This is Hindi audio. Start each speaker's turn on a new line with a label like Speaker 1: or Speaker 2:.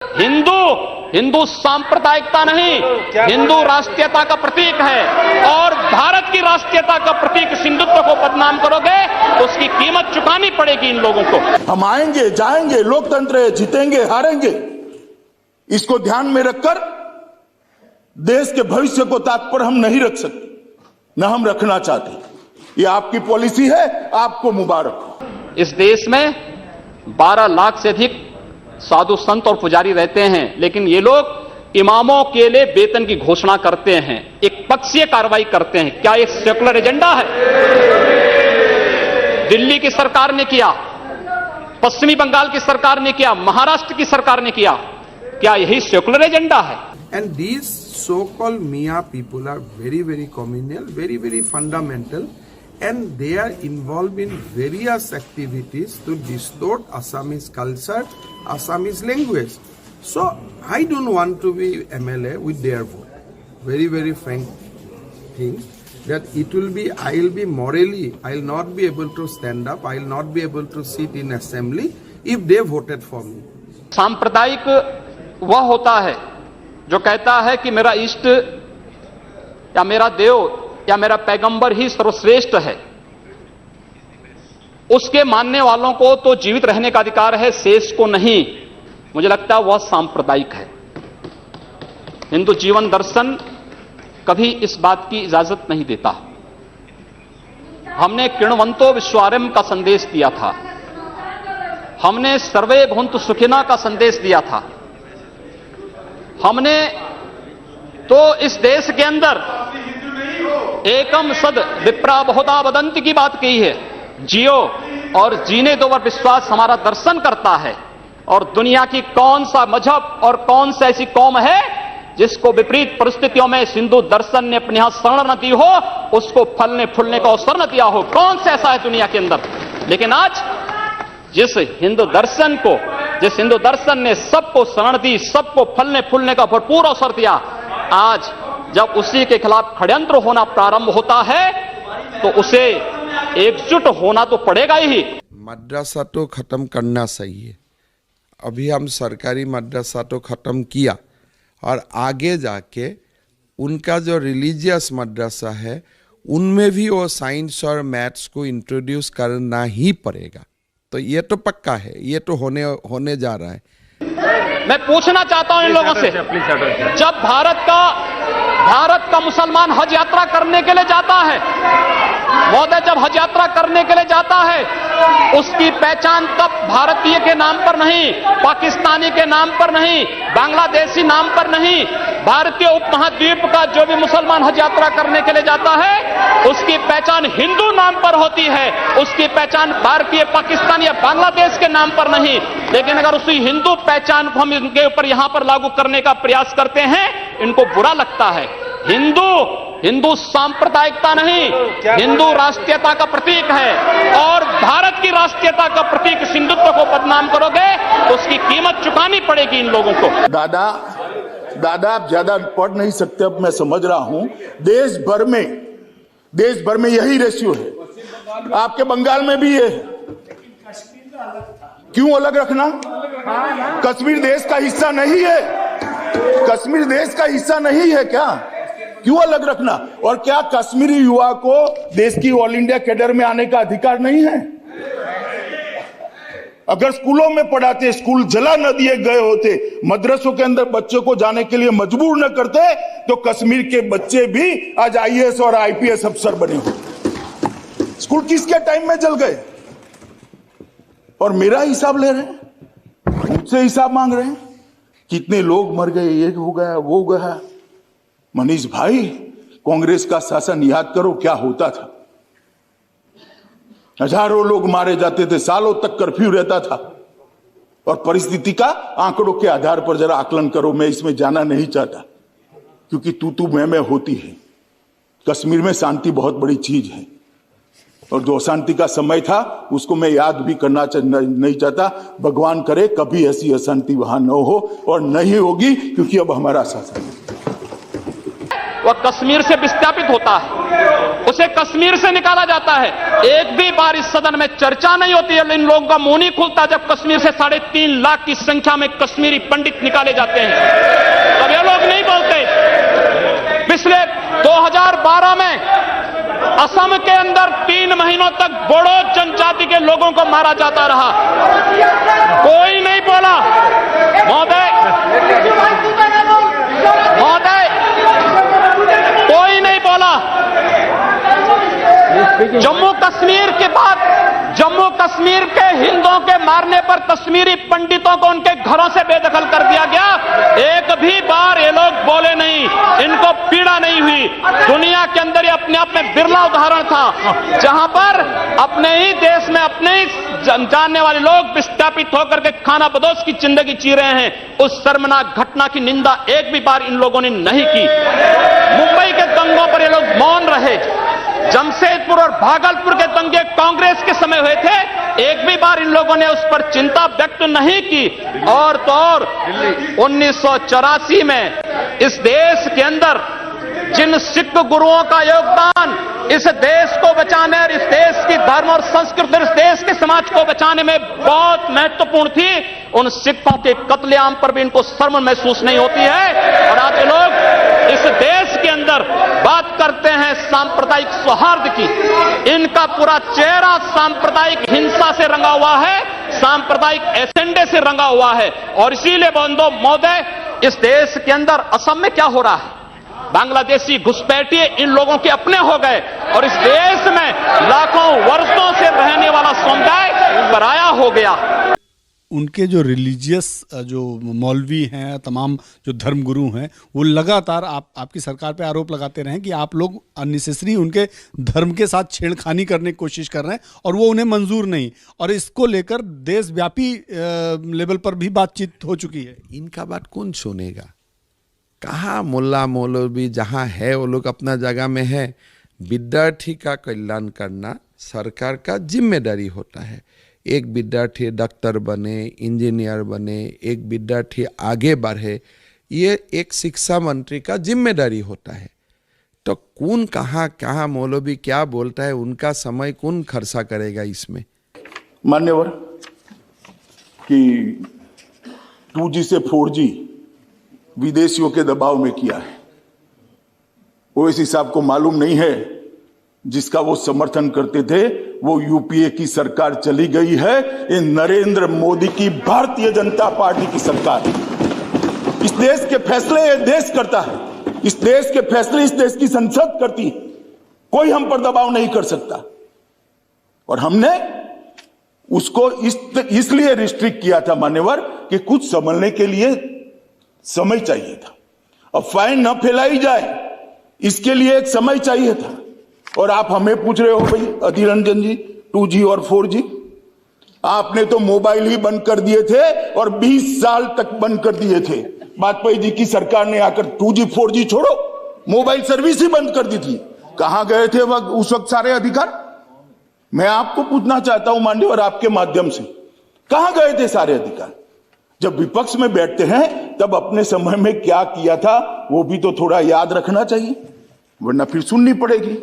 Speaker 1: हिंदू सांप्रदायिकता नहीं, हिंदू राष्ट्रीयता का प्रतीक है। और भारत की राष्ट्रीयता का प्रतीक हिंदुत्व को बदनाम करोगे तो उसकी कीमत चुकानी पड़ेगी इन लोगों को।
Speaker 2: हम आएंगे जाएंगे, लोकतंत्र है, जीतेंगे हारेंगे, इसको ध्यान में रखकर देश के भविष्य को तात्पर्य हम नहीं रख सकते, न हम रखना चाहते। ये आपकी पॉलिसी है, आपको मुबारक हो।
Speaker 1: इस देश में 12 लाख से अधिक साधु संत और पुजारी रहते हैं, लेकिन ये लोग इमामों के लिए वेतन की घोषणा करते हैं, एक पक्षीय कार्रवाई करते हैं। क्या एक सेकुलर एजेंडा है? दिल्ली की सरकार ने किया, पश्चिमी बंगाल की सरकार ने किया, महाराष्ट्र की सरकार ने किया। क्या यही सेकुलर एजेंडा है?
Speaker 3: And these so-called Mia people are very, very communal, very, very fundamental, and they are involved in various activities to distort Assamese culture, Assamese language. So I don't want to be MLA with their vote. Very, very frank thing that it will be, I will be morally, I will not be able to stand up, I will not be able to sit in assembly if they voted for me.
Speaker 1: सांप्रदायिक वह होता है जो कहता है कि मेरा इष्ट या मेरा देव या मेरा पैगंबर ही सर्वश्रेष्ठ है। उसके मानने वालों को तो जीवित रहने का अधिकार है, शेष को नहीं। मुझे लगता है वह सांप्रदायिक है। हिंदू जीवन दर्शन कभी इस बात की इजाजत नहीं देता। हमने किण्वंतो विश्वारंभ का संदेश दिया था, हमने सर्वे भवन्तु सुखिनः का संदेश दिया था, हमने तो इस देश के अंदर एकम सद विप्रा बहुधा वदन्ति की बात कही है। जियो और जीने दो पर विश्वास हमारा दर्शन करता है। और दुनिया की कौन सा मजहब और कौन सा ऐसी कौम है जिसको विपरीत परिस्थितियों में हिंदू दर्शन ने अपने यहां शरण न दी हो, उसको फलने फूलने का अवसर न दिया हो? कौन सा ऐसा है दुनिया के अंदर? लेकिन आज जिस हिंदू दर्शन ने सबको शरण दी, सबको फलने फूलने का भरपूर अवसर दिया, आज जब उसी के खिलाफ षड्यंत्र होना प्रारंभ होता है तो उसे एकजुट होना तो पड़ेगा ही।
Speaker 3: मदरसा तो खत्म करना चाहिए। अभी हम सरकारी मदरसा तो खत्म किया और आगे जाके उनका जो रिलीजियस मदरसा है उनमें भी वो साइंस और मैथ्स को इंट्रोड्यूस करना ही पड़ेगा। तो ये तो पक्का है, ये तो होने जा रहा है।
Speaker 1: मैं पूछना चाहता हूं इन लोगों से, जब भारत का मुसलमान हज यात्रा करने के लिए जाता है, महोदय, जब हज यात्रा करने के लिए जाता है, उसकी पहचान तब भारतीय के नाम पर नहीं, पाकिस्तानी के नाम पर नहीं, बांग्लादेशी नाम पर नहीं, भारतीय उपमहाद्वीप का जो भी मुसलमान हज यात्रा करने के लिए जाता है उसकी पहचान हिंदू नाम पर होती है, उसकी पहचान भारतीय, पाकिस्तानी या बांग्लादेश के नाम पर नहीं। लेकिन अगर उसी हिंदू पहचान को हम इनके ऊपर यहां पर लागू करने का प्रयास करते हैं, इनको बुरा लगता है। हिंदू सांप्रदायिकता नहीं, हिंदू राष्ट्रीयता का प्रतीक है। और भारत की राष्ट्रीयता का प्रतीक हिंदुत्व को बदनाम करोगे तो उसकी कीमत चुकानी पड़ेगी इन लोगों को।
Speaker 2: दादा आप ज्यादा पढ़ नहीं सकते, अब मैं समझ रहा हूं। देश भर में यही रेशियो है, आपके बंगाल में भी ये है। क्यों अलग रखना? कश्मीर देश का हिस्सा नहीं है, कश्मीर देश का हिस्सा नहीं है क्या? क्यों अलग रखना? और क्या कश्मीरी युवा को देश की ऑल इंडिया कैडर में आने का अधिकार नहीं है? अगर स्कूलों में पढ़ाते, स्कूल जला न दिए गए होते, मदरसों के अंदर बच्चों को जाने के लिए मजबूर न करते, तो कश्मीर के बच्चे भी आज आईएएस और आईपीएस अफसर बने होते। स्कूल किसके टाइम में जल गए? और मेरा हिसाब ले रहे हैं, मुझसे हिसाब मांग रहे हैं। कितने लोग मर गए, ये हो गया, वो हो गया। मनीष भाई, कांग्रेस का शासन याद करो क्या होता था। हजारों लोग मारे जाते थे, सालों तक कर्फ्यू रहता था। और परिस्थिति का आंकड़ों के आधार पर जरा आकलन करो। मैं इसमें जाना नहीं चाहता क्योंकि तू मैं होती है। कश्मीर में शांति बहुत बड़ी चीज है और जो अशांति का समय था उसको मैं याद भी करना नहीं चाहता। भगवान करे कभी ऐसी अशांति वहां न हो और नहीं होगी, क्योंकि अब हमारा शासन है।
Speaker 1: वह कश्मीर से विस्थापित होता है, उसे कश्मीर से निकाला जाता है। एक भी बार इस सदन में चर्चा नहीं होती है, इन लोगों का मुंह नहीं खुलता जब कश्मीर से 3.5 लाख की संख्या में कश्मीरी पंडित निकाले जाते हैं, तब ये लोग नहीं बोलते। पिछले 2012 में असम के अंदर 3 महीनों तक बोडो जनजाति के लोगों को मारा जाता रहा, कोई नहीं बोला। महोदय, कोई नहीं बोला। जम्मू कश्मीर के बाद जम्मू कश्मीर के हिंदुओं के मारने पर कश्मीरी पंडितों को उनके घरों से बेदखल कर दिया गया, एक भी बार ये लोग बोले नहीं, इनको पीड़ा नहीं हुई। दुनिया के अंदर ये अपने आप में बिरला उदाहरण था जहां पर अपने ही देश में अपने ही जानने वाले लोग विस्थापित होकर के खाना बदोश की जिंदगी जी रहे हैं। उस शर्मनाक घटना की निंदा एक भी बार इन लोगों ने नहीं की। मुंबई के दंगों पर ये लोग मौन रहे। जमशेदपुर और भागलपुर के दंगे कांग्रेस के समय हुए थे, एक भी बार इन लोगों ने उस पर चिंता व्यक्त नहीं की। और तो और 1984 में इस देश के अंदर जिन सिख गुरुओं का योगदान इस देश को बचाने और इस देश की धर्म और संस्कृति और इस देश के समाज को बचाने में बहुत महत्वपूर्ण थी, उन सिखों के कत्लेआम पर भी इनको शर्म महसूस नहीं होती है। और आज ये लोग इस देश के अंदर बात करते हैं सांप्रदायिक सौहार्द की, इनका पूरा चेहरा सांप्रदायिक हिंसा से रंगा हुआ है, सांप्रदायिक एजेंडे से रंगा हुआ है। और इसीलिए बंधु महोदय, इस देश के अंदर असम में क्या हो रहा है, बांग्लादेशी घुसपैठिए इन लोगों के अपने हो गए और इस देश में लाखों वर्षों से रहने वाला समुदाय पराया हो गया।
Speaker 4: उनके जो रिलीजियस जो मौलवी हैं, तमाम जो धर्मगुरु हैं, वो लगातार आपकी सरकार पे आरोप लगाते रहे कि आप लोग अननेसेसरी उनके धर्म के साथ छेड़खानी करने की कोशिश कर रहे हैं और वो उन्हें मंजूर नहीं, और इसको लेकर देशव्यापी लेवल पर भी बातचीत हो चुकी है।
Speaker 3: इनका बात कौन सुनेगा? कहाँ मुल्ला मौलवी जहाँ है वो लोग अपना जगह में है। विद्यार्थी का कल्याण करना सरकार का जिम्मेदारी होता है। एक विद्यार्थी डॉक्टर बने, इंजीनियर बने, एक विद्यार्थी आगे बढ़े, ये एक शिक्षा मंत्री का जिम्मेदारी होता है। तो कौन कहाँ मौलवी क्या बोलता है, उनका समय कौन खर्चा करेगा इसमें?
Speaker 2: मान्यवर, कि 2G से 4G विदेशियों के दबाव में किया है, ओवैसी साहब को मालूम नहीं है जिसका वो समर्थन करते थे वो यूपीए की सरकार चली गई है। ये नरेंद्र मोदी की भारतीय जनता पार्टी की सरकार। इस देश के फैसले ये देश करता है, इस देश के फैसले इस देश की संसद करती है, कोई हम पर दबाव नहीं कर सकता। और हमने उसको इसलिए रिस्ट्रिक्ट किया था मान्यवर कि कुछ संभलने के लिए समय चाहिए था। अब फाइन न फैलाई जाए इसके लिए एक समय चाहिए था। और आप हमें पूछ रहे हो भाई अधीर रंजन जी, 2G और 4G, आपने तो मोबाइल ही बंद कर दिए थे और 20 साल तक बंद कर दिए थे। वाजपेयी जी की सरकार ने आकर 2G 4G छोड़ो, मोबाइल सर्विस ही बंद कर दी थी। कहां गए थे उस वक्त सारे अधिकार? मैं आपको पूछना चाहता हूं माननीय, आपके माध्यम से, कहां गए थे सारे अधिकार? जब विपक्ष में बैठते हैं तब अपने समय में क्या किया था वो भी तो थोड़ा याद रखना चाहिए, वरना फिर सुननी पड़ेगी।